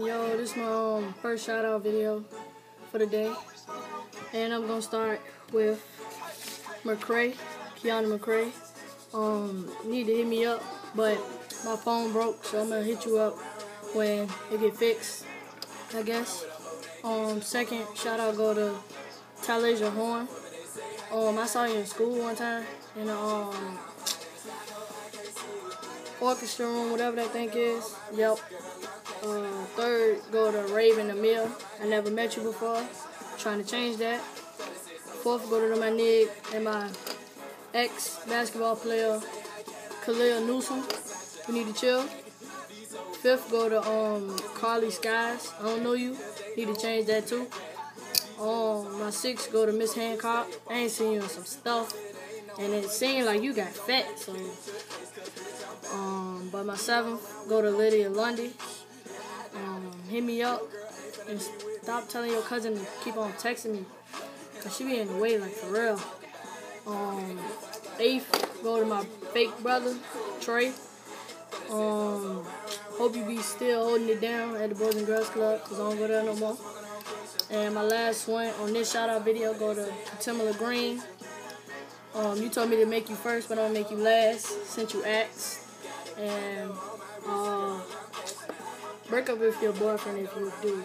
Yo, this is my first shout out video for the day, and I'm gonna start with McCray, Keanu McCray. Need to hit me up, but my phone broke, so I'm gonna hit you up when it get fixed, I guess. Second shout out go to Talasia Horn. I saw you in school one time in the orchestra room, whatever that thing is. Yep. Third, go to Raven Emil. I never met you before. Trying to change that. Fourth, go to my nig and my ex-basketball player, Khalil Newsom. We need to chill. Fifth, go to Carly Skies. I don't know you. Need to change that too. My sixth, go to Miss Hancock. I ain't seen you in some stuff. And it seemed like you got fat, so. But my seventh, go to Lydia Lundy. Hit me up and stop telling your cousin to keep on texting me, cause she be in the way, like, for real. Eighth, go to my fake brother, Trey. Hope you be still holding it down at the Boys and Girls Club, cause I don't go there no more. And my last one on this shout out video, go to Timela Green. You told me to make you first, but I'm gonna make you last since you asked. And break up with your boyfriend if you do.